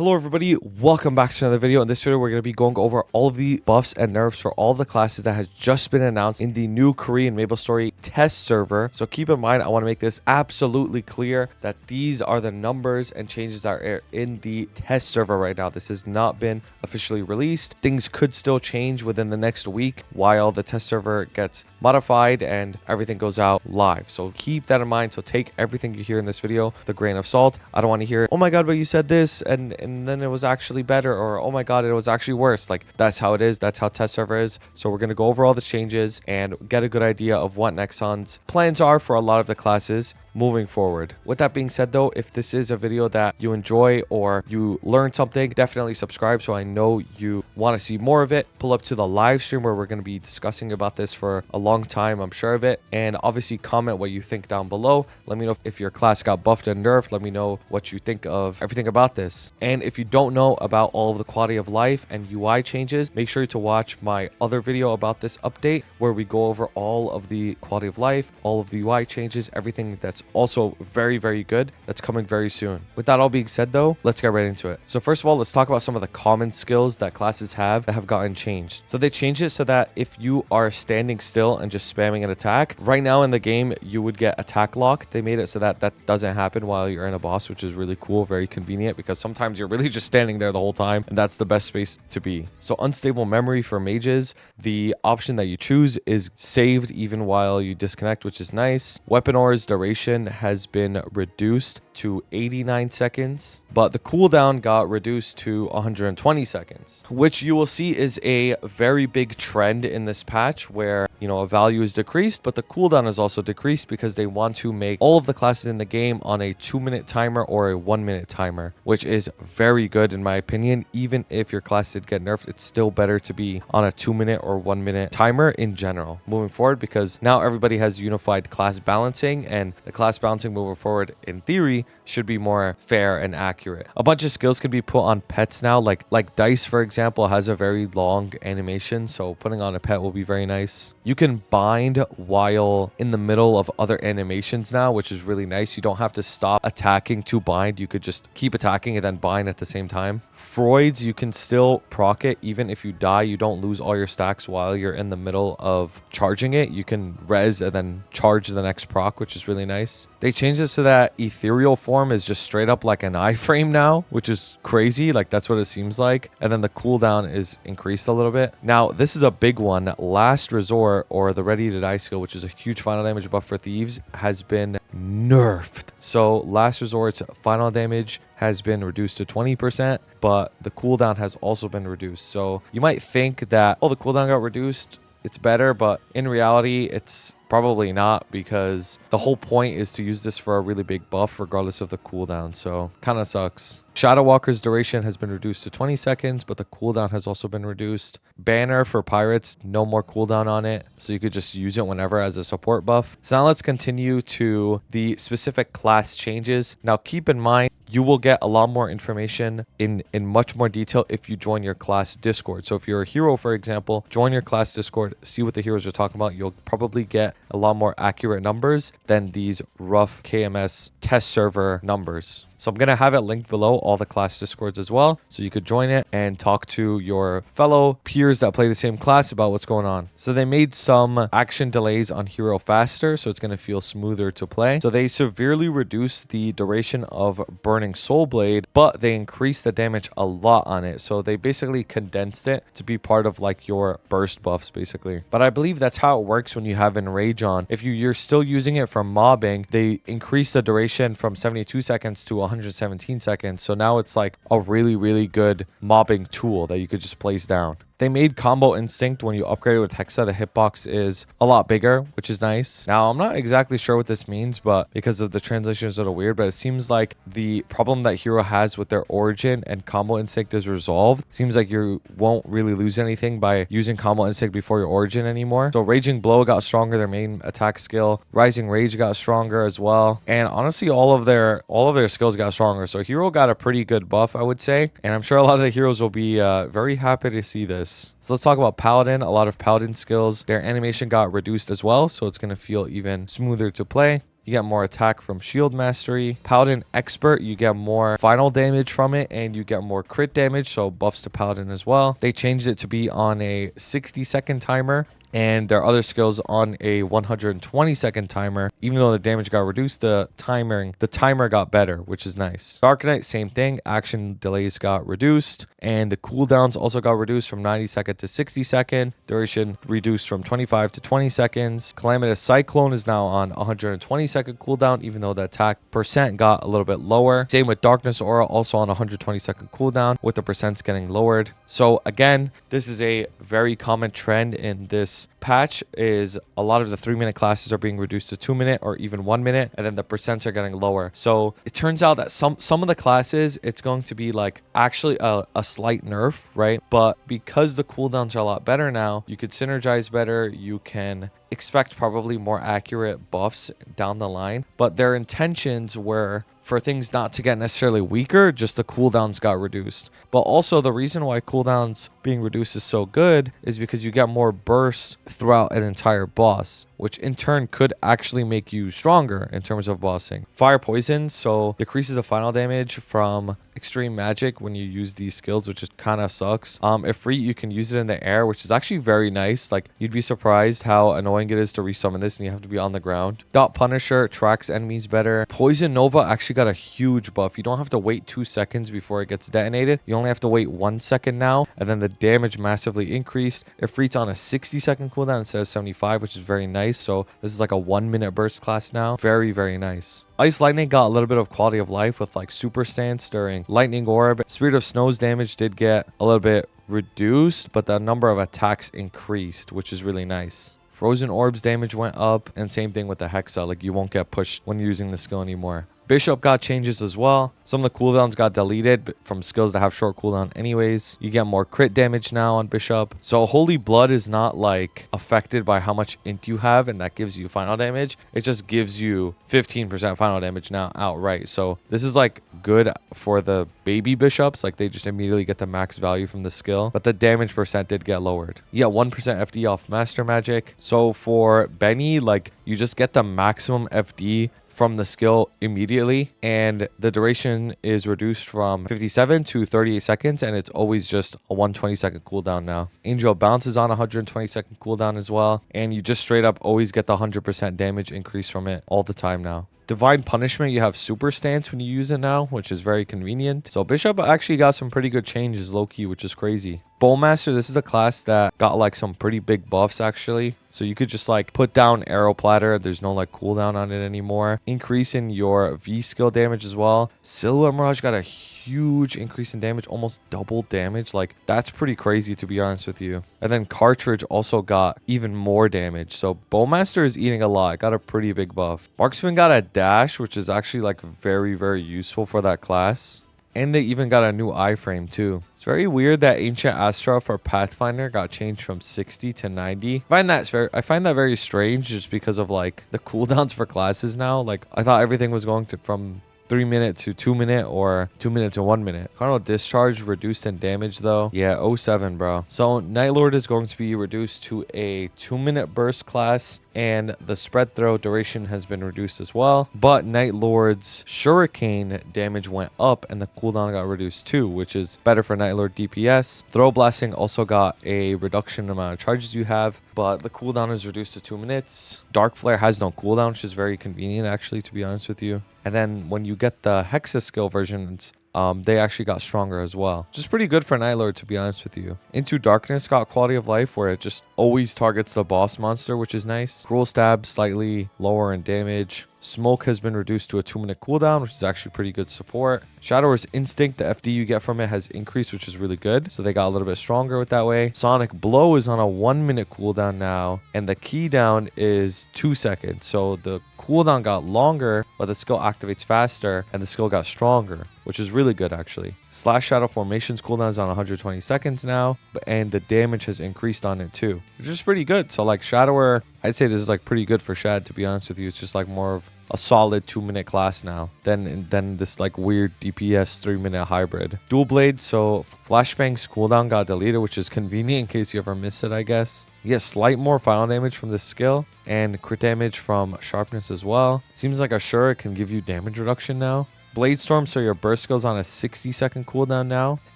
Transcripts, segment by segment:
Hello everybody, welcome back to another video. In this video, we're going to be going over all of the buffs and nerfs for all of the classes that has just been announced in the new Korean MapleStory test server. So keep in mind, I want to make this absolutely clear that these are the numbers and changes that are in the test server right now. This has not been officially released. Things could still change within the next week while the test server gets modified and everything goes out live. So keep that in mind. So take everything you hear in this video with a grain of salt. I don't want to hear, oh my god, but you said this and then it was actually better, or oh my god, it was actually worse. Like, that's how it is. That's how test server is. So we're going to go over all the changes and get a good idea of what Nexon's plans are for a lot of the classes moving forward. With that being said though, if this is a video that you enjoy or you learn something, definitely subscribe so I know you want to see more of it. Pull up to the live stream where we're going to be discussing about this for a long time, I'm sure of it. And obviously comment what you think down below. Let me know if your class got buffed and nerfed. Let me know what you think of everything about this. And if you don't know about all of the quality of life and UI changes, make sure to watch my other video about this update where we go over all of the quality of life, all of the UI changes, everything that's also very, very good that's coming very soon. With that all being said though, let's get right into it. So first of all, let's talk about some of the common skills that classes have that have gotten changed. So they changed it so that if you are standing still and just spamming an attack, right now in the game you would get attack lock. They made it so that that doesn't happen while you're in a boss, which is really cool, very convenient, because sometimes you're really just standing there the whole time and that's the best space to be. So unstable memory for mages, the option that you choose is saved even while you disconnect, which is nice. Weapon ores duration has been reduced to 89 seconds, but the cooldown got reduced to 120 seconds, which you will see is a very big trend in this patch where, you know, a value is decreased, but the cooldown is also decreased because they want to make all of the classes in the game on a 2-minute timer or a 1-minute timer, which is very good in my opinion. Even if your class did get nerfed, it's still better to be on a 2-minute or 1-minute timer in general moving forward, because now everybody has unified class balancing, and the class balancing moving forward in theory should be more fair and accurate. A bunch of skills can be put on pets now, like Dice, for example, has a very long animation, so putting on a pet will be very nice. You can bind while in the middle of other animations now, which is really nice. You don't have to stop attacking to bind. You could just keep attacking and then bind at the same time. Freuds, you can still proc it even if you die. You don't lose all your stacks while you're in the middle of charging it. You can res and then charge the next proc, which is really nice. They changed this so that ethereal form is just straight up like an iframe now, which is crazy. Like, that's what it seems like. And then the cooldown is increased a little bit. Now, this is a big one. Last Resort, or the Ready to Die skill, which is a huge final damage buff for thieves, has been nerfed. So Last Resort's final damage has been reduced to 20%, but the cooldown has also been reduced. So you might think that, oh, the cooldown got reduced, it's better, but in reality, it's probably not, because the whole point is to use this for a really big buff regardless of the cooldown. So kind of sucks. Shadow Walker's duration has been reduced to 20 seconds, but the cooldown has also been reduced. Banner for pirates, no more cooldown on it, so you could just use it whenever as a support buff. So now let's continue to the specific class changes. Now keep in mind, you will get a lot more information in much more detail if you join your class Discord. So if you're a hero, for example, join your class Discord, see what the heroes are talking about. You'll probably get a lot more accurate numbers than these rough KMS test server numbers. So I'm going to have it linked below, all the class Discords as well, so you could join it and talk to your fellow peers that play the same class about what's going on. So they made some action delays on hero faster, so it's going to feel smoother to play. So they severely reduced the duration of Burning Soul Blade, but they increased the damage a lot on it. So they basically condensed it to be part of like your burst buffs basically. But I believe that's how it works when you have Enrage on. If you're still using it for mobbing, they increase the duration from 72 seconds to 117 seconds. So now it's like a really, really good mobbing tool that you could just place down. They made Combo Instinct when you upgrade it with Hexa. The hitbox is a lot bigger, which is nice. Now, I'm not exactly sure what this means, but because of the translation is a little weird, but it seems like the problem that Hero has with their origin and Combo Instinct is resolved. Seems like you won't really lose anything by using Combo Instinct before your origin anymore. So Raging Blow got stronger, their main attack skill. Rising Rage got stronger as well. And honestly, all of their skills got stronger. So Hero got a pretty good buff, I would say. And I'm sure a lot of the heroes will be very happy to see this. So let's talk about Paladin. A lot of Paladin skills, their animation got reduced as well, so it's going to feel even smoother to play. you get more attack from shield mastery. Paladin expert, you get more final damage from it, and you get more crit damage, so buffs to paladin as well. They changed it to be on a 60-second timer, and their other skills on a 120-second timer. Even though the damage got reduced, the timer got better, which is nice. Dark Knight, same thing. Action delays got reduced, and the cooldowns also got reduced from 90-second to 60-second. Duration reduced from 25 to 20 seconds. Calamitous Cyclone is now on 120-second cooldown, even though the attack percent got a little bit lower. Same with Darkness Aura, also on 120-second cooldown, with the percents getting lowered. So again, this is a very common trend in this patch, is a lot of the 3-minute classes are being reduced to 2-minute or even 1 minute, and then the percents are getting lower. So it turns out that some of the classes, it's going to be like actually a slight nerf, right? But because the cooldowns are a lot better now, you could synergize better, you can expect probably more accurate buffs down the line. But their intentions were for things not to get necessarily weaker, just the cooldowns got reduced. But also the reason why cooldowns being reduced is so good is because you get more bursts throughout an entire boss, which in turn could actually make you stronger in terms of bossing. Fire Poison, so decreases the final damage from extreme magic when you use these skills, which just kind of sucks. If free, you can use it in the air, which is actually very nice. Like, you'd be surprised how annoying it is to resummon this and you have to be on the ground. Dot Punisher tracks enemies better. Poison Nova actually got a huge buff. You don't have to wait 2 seconds before it gets detonated. You only have to wait 1 second now, and then the damage massively increased. It frees on a 60-second cooldown instead of 75, which is very nice. So this is like a 1-minute burst class now. Very, very nice. Ice Lightning got a little bit of quality of life with like super stance during Lightning Orb. Spirit of Snow's damage did get a little bit reduced, but the number of attacks increased, which is really nice. Frozen Orb's damage went up, and same thing with the Hexa. Like, you won't get pushed when you're using the skill anymore. Bishop got changes as well. Some of the cooldowns got deleted from skills that have short cooldown anyways. You get more crit damage now on Bishop. So Holy Blood is not like affected by how much int you have, and that gives you final damage. It just gives you 15% final damage now outright. So this is like good for the baby bishops. Like, they just immediately get the max value from the skill, but the damage percent did get lowered. You get 1% FD off Master Magic. So for Benny, like, you just get the maximum FD from the skill immediately, and the duration is reduced from 57 to 38 seconds, and it's always just a 120-second cooldown now. Angel Bounce is on a 120-second cooldown as well, and you just straight up always get the 100% damage increase from it all the time now. Divine Punishment, you have super stance when you use it now, which is very convenient. So Bishop actually got some pretty good changes low-key, which is crazy. Bowmaster, this is a class that got like some pretty big buffs actually. So you could just like put down Arrow Platter. There's no like cooldown on it anymore. Increase in your V skill damage as well. Silhouette Mirage got a huge increase in damage, almost double damage. Like, that's pretty crazy, to be honest with you. And then Cartridge also got even more damage. So Bowmaster is eating a lot. Got a pretty big buff. Marksman got a dash, which is actually like very, very useful for that class. And they even got a new iframe too. It's very weird that Ancient Astra for Pathfinder got changed from 60 to 90. I find that very strange, just because of like the cooldowns for classes now. Like, I thought everything was going to from 3 minute to 2 minute, or 2 minute to 1 minute. Carnal Discharge reduced in damage though. Yeah, 07, bro. So Night Lord is going to be reduced to a 2-minute burst class, and the spread throw duration has been reduced as well. But Night Lord's Shuriken damage went up, and the cooldown got reduced too, which is better for Night Lord DPS. Throw Blasting also got a reduction in amount of charges you have, but the cooldown is reduced to 2 minutes. Dark Flare has no cooldown, which is very convenient actually, to be honest with you. And then when you get the Hexa skill versions, they actually got stronger as well. Just pretty good for Night Lord, to be honest with you. Into Darkness got quality of life, where it just always targets the boss monster, which is nice. Cruel Stab slightly lower in damage. Smoke has been reduced to a 2-minute cooldown, which is actually pretty good support. Shadower's Instinct, the FD you get from it has increased, which is really good. So they got a little bit stronger with that way. Sonic Blow is on a 1-minute cooldown now, and the key down is 2 seconds. So the cooldown got longer, but the skill activates faster, and the skill got stronger, which is really good actually. Slash Shadow Formations cooldown is on 120 seconds now, and the damage has increased on it too, which is pretty good. So like Shadower, I'd say this is like pretty good for Shad, to be honest with you. It's just like more of a solid 2-minute class now than this like weird DPS 3-minute hybrid. Dual Blade, so Flashbang's cooldown got deleted, which is convenient in case you ever miss it, I guess. You get slight more final damage from this skill and crit damage from Sharpness as well. Seems like Ashura can give you damage reduction now. Blade Storm, so your burst skill's on a 60-second cooldown now,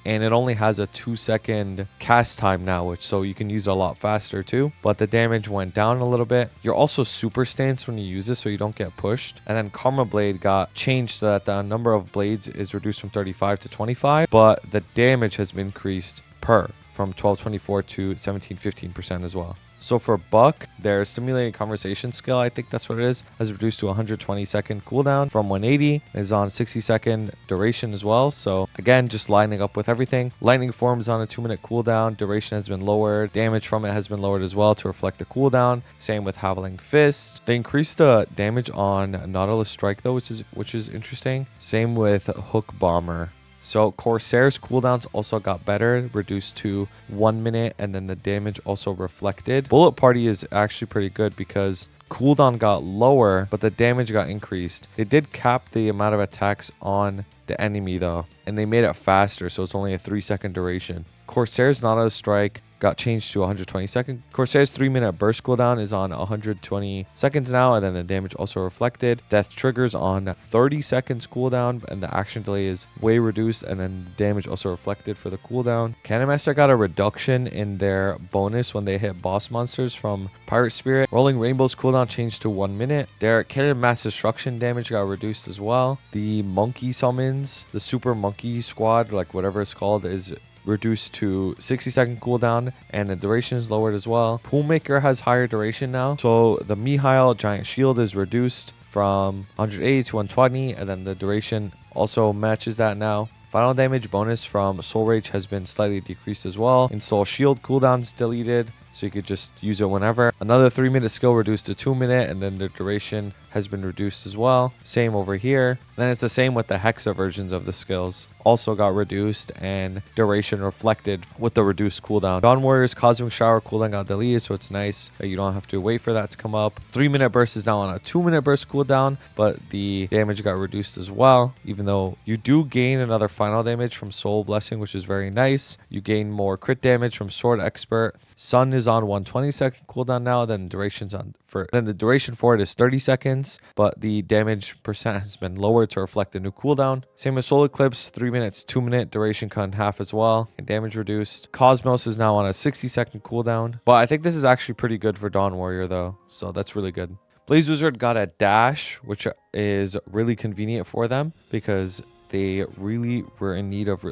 and it only has a 2-second cast time now, which so you can use it a lot faster too, but the damage went down a little bit. You're also super stance when you use this, so you don't get pushed. And then Karma Blade got changed so that the number of blades is reduced from 35 to 25, but the damage has been increased from 1224 to 1715% as well. So for Buck, their Stimulating Conversation skill, I think that's what it is, has reduced to 120-second cooldown from 180. Is on 60-second duration as well. So again, just lining up with everything. Lightning Form is on a 2-minute cooldown. Duration has been lowered. Damage from it has been lowered as well to reflect the cooldown. Same with Howling Fist. They increased the damage on Nautilus Strike though, which is interesting. Same with Hook Bomber. So Corsair's cooldowns also got better, reduced to 1 minute, and then the damage also reflected. Bullet Party is actually pretty good because cooldown got lower, but the damage got increased. They did cap the amount of attacks on the enemy though, and they made it faster, so it's only a 3-second duration. Corsair's Nautilus Strike got changed to 120 seconds. Corsair's 3-minute burst cooldown is on 120 seconds now, and then the damage also reflected. Death Triggers on 30 seconds cooldown, and the action delay is way reduced, and then the damage also reflected for the cooldown. KMST got a reduction in their bonus when they hit boss monsters from Pirate Spirit. Rolling Rainbow's cooldown changed to 1 minute. Their Cannon Mass Destruction damage got reduced as well. The Monkey Summons, the Super Monkey Squad, like whatever it's called, is reduced to 60-second cooldown, and the duration is lowered as well. Poolmaker has higher duration now, so the Mihail Giant Shield is reduced from 180 to 120, and then the duration also matches that now. Final damage bonus from Soul Rage has been slightly decreased as well. And Soul Shield cooldowns deleted, so you could just use it whenever. Another 3-minute skill reduced to 2 minute, and then the duration has been reduced as well. Same over here. Then it's the same with the Hexa versions of the skills. Also got reduced, and duration reflected with the reduced cooldown. Dawn Warrior's Cosmic Shower cooldown got deleted, so it's nice that you don't have to wait for that to come up. 3-minute burst is now on a 2-minute burst cooldown, but the damage got reduced as well, even though you do gain another final damage from Soul Blessing, which is very nice. You gain more crit damage from Sword Expert. Sun is on 120-second cooldown now, then the duration for it is 30 seconds, but the damage percent has been lowered to reflect the new cooldown. Same with Solar Eclipse, 3 minutes, 2 minute duration cut in half as well, and damage reduced. Cosmos is now on a 60-second cooldown, but I think this is actually pretty good for Dawn Warrior though, so that's really good. Blaze Wizard got a dash, which is really convenient for them because they really were in need of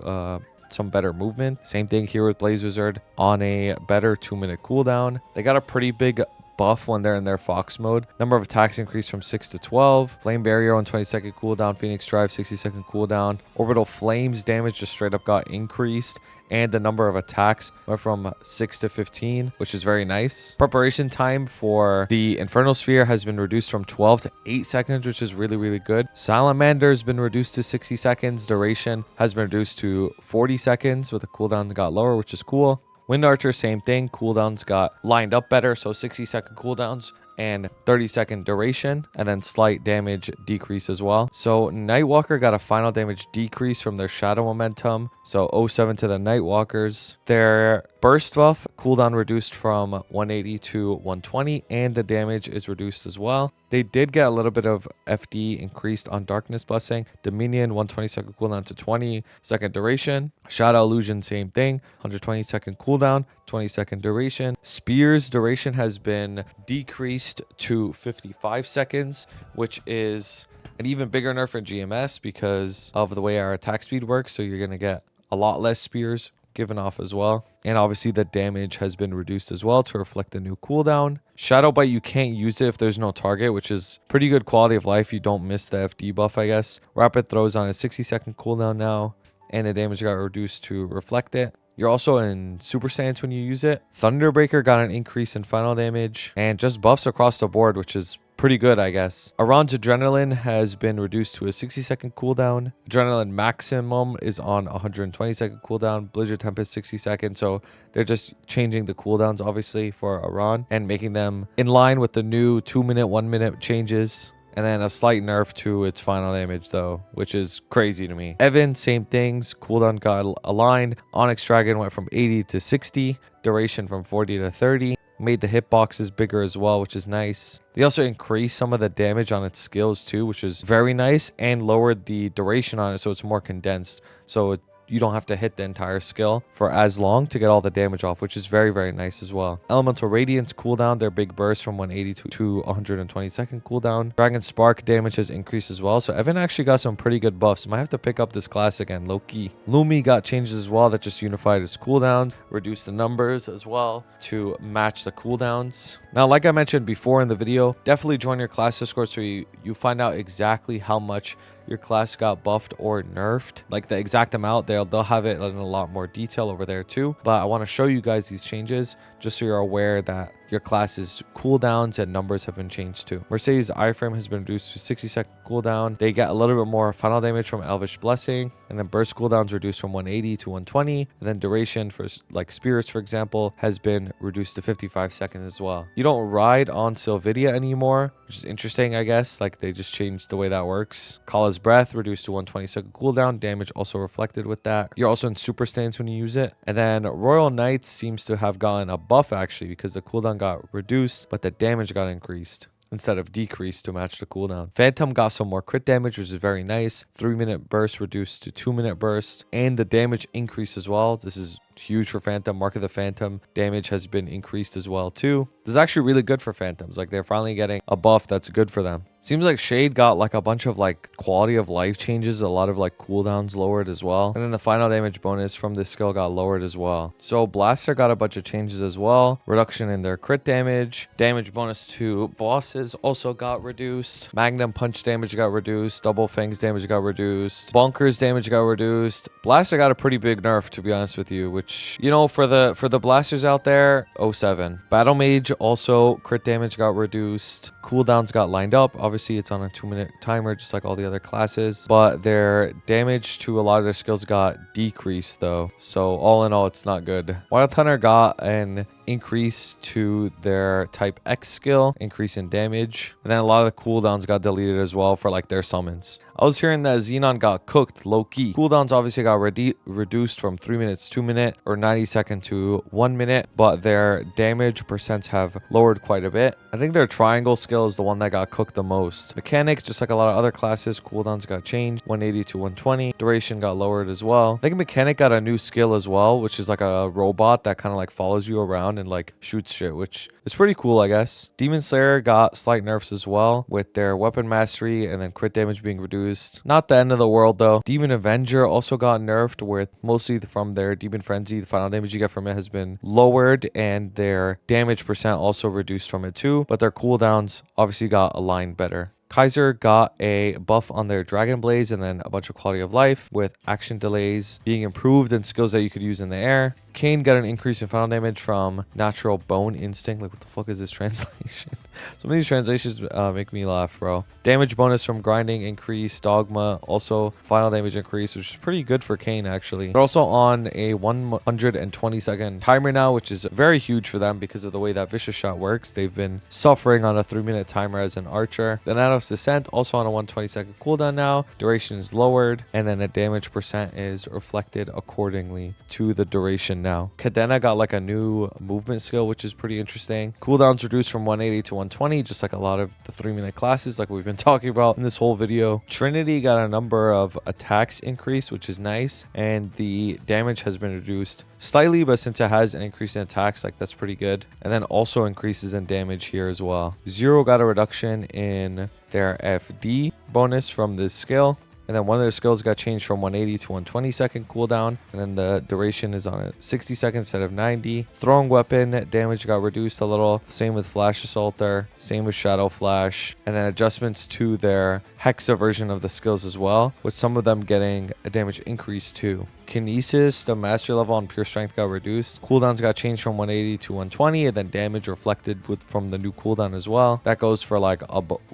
some better movement. Same thing here with Blaze Wizard on a better 2-minute cooldown. They got a pretty big buff when they're in their Fox mode. Number of attacks increased from 6 to 12. Flame Barrier on 20-second cooldown. Phoenix Drive 60-second cooldown. Orbital Flames damage just straight up got increased, and the number of attacks went from 6 to 15, which is very nice. Preparation time for the Infernal Sphere has been reduced from 12 to 8 seconds, which is really, really good. Salamander has been reduced to 60 seconds. Duration has been reduced to 40 seconds with the cooldown that got lower, which is cool. Wind Archer, same thing. Cooldowns got lined up better, so 60-second cooldowns and 30-second duration, and then slight damage decrease as well. So Nightwalker got a final damage decrease from their Shadow Momentum, so 07 to the Nightwalkers. Their burst buff cooldown reduced from 180 to 120, and the damage is reduced as well. They did get a little bit of FD increased on Darkness Blessing. Dominion, 120-second cooldown to 20-second duration. Shadow Illusion, same thing, 120-second cooldown, 20-second duration. Spear's duration has been decreased to 55 seconds, which is an even bigger nerf in GMS because of the way our attack speed works. So you're going to get a lot less spears given off as well. And obviously the damage has been reduced as well to reflect the new cooldown. Shadow Bite, you can't use it if there's no target, which is pretty good quality of life. You don't miss the FD buff, I guess. Rapid Throws on a 60-second cooldown now, and the damage got reduced to reflect it. You're also in super stance when you use it. Thunderbreaker got an increase in final damage, and just buffs across the board, which is pretty good, I guess. Aron's Adrenaline has been reduced to a 60-second cooldown. Adrenaline Maximum is on 120-second cooldown. Blizzard Tempest 60 seconds. So they're just changing the cooldowns, obviously, for Aron and making them in line with the new 2-minute, 1-minute changes. And then a slight nerf to its final damage, though, which is crazy to me. Evan, same things. Cooldown got aligned. Onyx Dragon went from 80 to 60. Duration from 40 to 30. Made the hitboxes bigger as well, which is nice. They also increased some of the damage on its skills too, which is very nice, and lowered the duration on it so it's more condensed. So you don't have to hit the entire skill for as long to get all the damage off, which is very, very nice as well. Elemental Radiance cooldown, their big burst from 180 to 120 second cooldown. Dragon Spark damage has increased as well. So Evan actually got some pretty good buffs. Might have to pick up this class again, low-key. Lumi got changes as well that just unified its cooldowns, reduced the numbers as well to match the cooldowns. Now, like I mentioned before in the video, definitely join your class Discord so you find out exactly how much your class got buffed or nerfed, like the exact amount. They'll have it in a lot more detail over there too, but I want to show you guys these changes just so you're aware that your class's cooldowns and numbers have been changed too. Mercedes iframe has been reduced to 60-second cooldown. They get a little bit more final damage from Elvish Blessing, and then burst cooldowns reduced from 180 to 120, and then duration for like spirits, for example, has been reduced to 55 seconds as well. You don't ride on Sylvidia anymore, which is interesting, I guess. Like, they just changed the way that works. Kala's Breath reduced to 120-second cooldown. Damage also reflected with that. You're also in super stance when you use it. And then Royal Knights seems to have gotten a buff actually, because the cooldown got reduced, but the damage got increased instead of decreased to match the cooldown. Phantom got some more crit damage, which is very nice. 3-minute burst reduced to 2-minute burst, and the damage increased as well. This is huge for Phantom. Mark of the Phantom damage has been increased as well too. This is actually really good for Phantoms. Like, they're finally getting a buff that's good for them. Seems like Shade got like a bunch of like quality of life changes, a lot of like cooldowns lowered as well, and then the final damage bonus from this skill got lowered as well. So Blaster got a bunch of changes as well. Reduction in their crit damage. Damage bonus to bosses also got reduced. Magnum Punch damage got reduced. Double Fangs damage got reduced. Bunkers damage got reduced. Blaster got a pretty big nerf, to be honest with you, which, you know, for the blasters out there, 07. Battle Mage also crit damage got reduced. Cooldowns got lined up. Obviously, it's on a 2-minute timer, just like all the other classes, but their damage to a lot of their skills got decreased though. So all in all, it's not good. Wild Hunter got an increase to their type X skill, increase in damage, and then a lot of the cooldowns got deleted as well for like their summons. I was hearing that Xenon got cooked low-key. Cooldowns obviously got reduced from 3 minutes, 2 minute, or 90 second to 1 minute, but their damage percents have lowered quite a bit. I think their triangle skill is the one that got cooked the most. Mechanics, just like a lot of other classes, cooldowns got changed, 180 to 120. Duration got lowered as well. I think Mechanic got a new skill as well, which is like a robot that kind of like follows you around and like shoots shit, which is pretty cool, I guess. Demon Slayer got slight nerfs as well, with their weapon mastery and then crit damage being reduced. Not the end of the world though. Demon Avenger also got nerfed, with mostly from their Demon Frenzy. The final damage you get from it has been lowered, and their damage percent also reduced from it too, but their cooldowns obviously got aligned better. Kaiser got a buff on their Dragon Blaze, and then a bunch of quality of life, with action delays being improved and skills that you could use in the air. Kane got an increase in final damage from Natural Bone Instinct. Like, what the fuck is this translation? Some of these translations make me laugh, bro. Damage bonus from grinding increased. Dogma also final damage increase, which is pretty good for Kane actually. They're also on a 120-second timer now, which is very huge for them because of the way that Vicious Shot works. They've been suffering on a 3-minute timer as an archer. The Nanos Descent also on a 120-second cooldown now. Duration is lowered, and then the damage percent is reflected accordingly to the duration now. Cadena got like a new movement skill, which is pretty interesting. Cooldowns reduced from 180 to 120, just like a lot of the 3-minute classes like we've been talking about in this whole video. Trinity got a number of attacks increase, which is nice, and the damage has been reduced slightly, but since it has an increase in attacks, like, that's pretty good. And then also increases in damage here as well. Zero got a reduction in their FD bonus from this skill. And then one of their skills got changed from 180 to 120-second cooldown. And then the duration is on a 60 seconds instead of 90. Throwing weapon damage got reduced a little. Same with Flash Assaulter. Same with Shadow Flash. And then adjustments to their Hexa version of the skills as well, with some of them getting a damage increase too. Kinesis, the mastery level on pure strength got reduced. Cooldowns got changed from 180 to 120, and then damage reflected from the new cooldown as well. That goes for like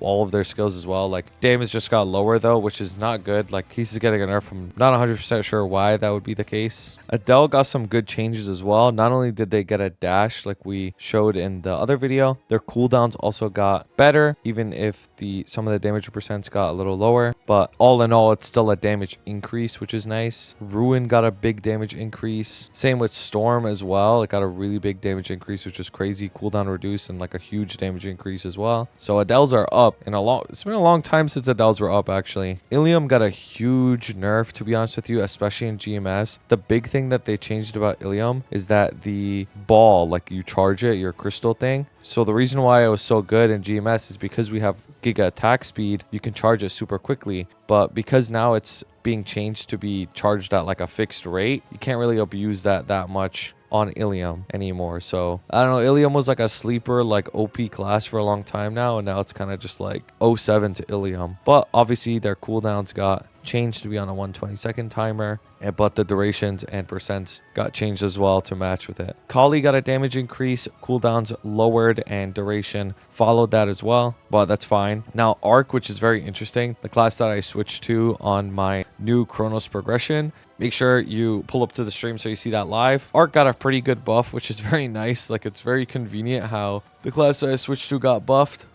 all of their skills as well. Like damage just got lower though, which is not good. Like Kinesis is getting a nerf. I'm not 100% sure why that would be the case. Adele got some good changes as well. Not only did they get a dash like we showed in the other video, their cooldowns also got better, even if some of the damage percents got a little lower. But all in all, it's still a damage increase, which is nice. Ruin got a big damage increase. Same with Storm as well. It got a really big damage increase, which is crazy. Cooldown reduced and like a huge damage increase as well. So Adele's are up in it's been a long time since Adele's were up actually. Ilium got a huge nerf, to be honest with you, especially in GMS. The big thing that they changed about Ilium is that the ball, like you charge it, your crystal thing. So the reason why it was so good in GMS is because we have Giga attack speed, you can charge it super quickly. But because now it's being changed to be charged at like a fixed rate, you can't really abuse that much on Ilium anymore. So I don't know, Ilium was like a sleeper like OP class for a long time now, and now it's kind of just like 07 to Ilium. But obviously their cooldowns got changed to be on a 120-second timer, but the durations and percents got changed as well to match with it. Kali got a damage increase, cooldowns lowered, and duration followed that as well, but that's fine. Now Arc, which is very interesting, the class that I switched to on my new Chronos progression. Make sure you pull up to the stream so you see that live. Arc got a pretty good buff, which is very nice. Like, it's very convenient how the class that I switched to got buffed.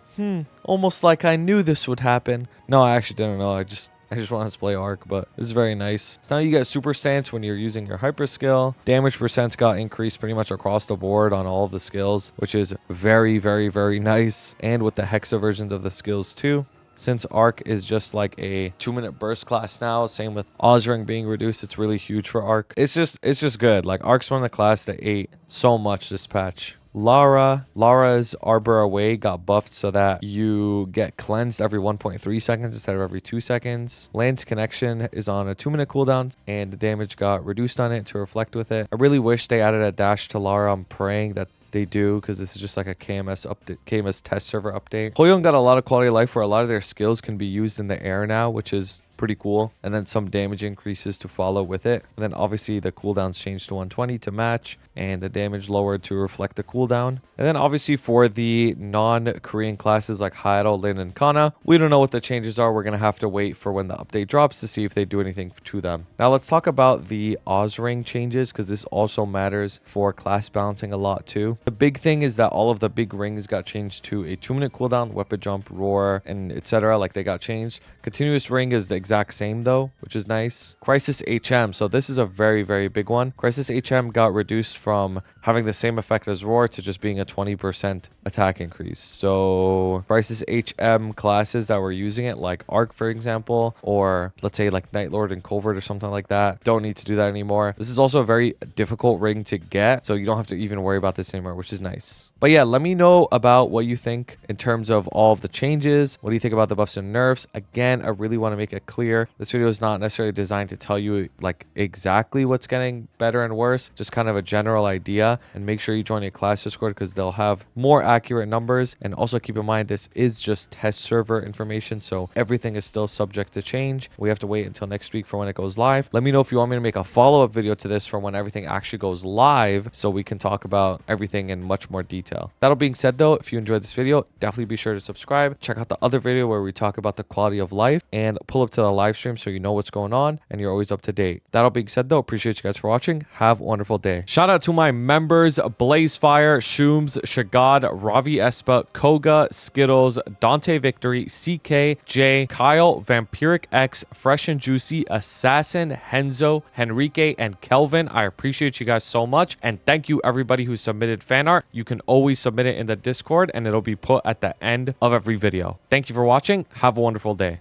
Almost like I knew this would happen. No, I actually didn't know. I just wanted to play Arc, but this is very nice. So now you get super stance when you're using your hyper skill. Damage percents got increased pretty much across the board on all of the skills, which is very, very, very nice. And with the Hexa versions of the skills too. Since Arc is just like a 2-minute burst class now, same with Ozring being reduced, it's really huge for Arc. It's just good. Like Arc's one of the class that ate so much this patch. Lara's Arbor Away got buffed so that you get cleansed every 1.3 seconds instead of every 2 seconds. Lance Connection is on a 2-minute cooldown, and the damage got reduced on it to reflect with it. I really wish they added a dash to Lara. I'm praying that they do, because this is just like a KMS update, KMS test server update. Hoyoung got a lot of quality of life where a lot of their skills can be used in the air now, which is pretty cool. And then some damage increases to follow with it. And then obviously the cooldowns changed to 120 to match, and the damage lowered to reflect the cooldown. And then obviously for the non-Korean classes like Hayato, Lin, and Kana, we don't know what the changes are. We're going to have to wait for when the update drops to see if they do anything to them. Now let's talk about the Ozring changes, because this also matters for class balancing a lot too. The big thing is that all of the big rings got changed to a 2-minute cooldown, weapon jump, roar, and etc. Like they got changed. Continuous ring is the exact same though, which is nice. Crisis HM, so this is a very, very big one. Crisis HM got reduced from having the same effect as roar to just being a 20% attack increase. So Crisis HM classes that were using it, like Arc for example, or let's say like Night Lord and Covert or something like that, don't need to do that anymore. This is also a very difficult ring to get, so you don't have to even worry about this anymore, which is nice. But yeah, let me know about what you think in terms of all of the changes. What do you think about the buffs and nerfs? Again, I really want to make it clear, this video is not necessarily designed to tell you like exactly what's getting better and worse, just kind of a general idea. And make sure you join a class Discord, because they'll have more accurate numbers. And also keep in mind, this is just test server information, so everything is still subject to change. We have to wait until next week for when it goes live. Let me know if you want me to make a follow-up video to this for when everything actually goes live, so we can talk about everything in much more detail. That all being said though, if you enjoyed this video, definitely be sure to subscribe. Check out the other video where we talk about the quality of life, and pull up to the live stream so you know what's going on and you're always up to date. That all being said though, appreciate you guys for watching. Have a wonderful day. Shout out to my members: Blazefire, Shooms, Shagad, Ravi Espa, Koga, Skittles, Dante Victory, CK, Jay, Kyle, Vampiric X, Fresh and Juicy, Assassin, Henzo, Henrique, and Kelvin. I appreciate you guys so much, and thank you everybody who submitted fan art. You can always submit it in the Discord, and it'll be put at the end of every video. Thank you for watching. Have a wonderful day.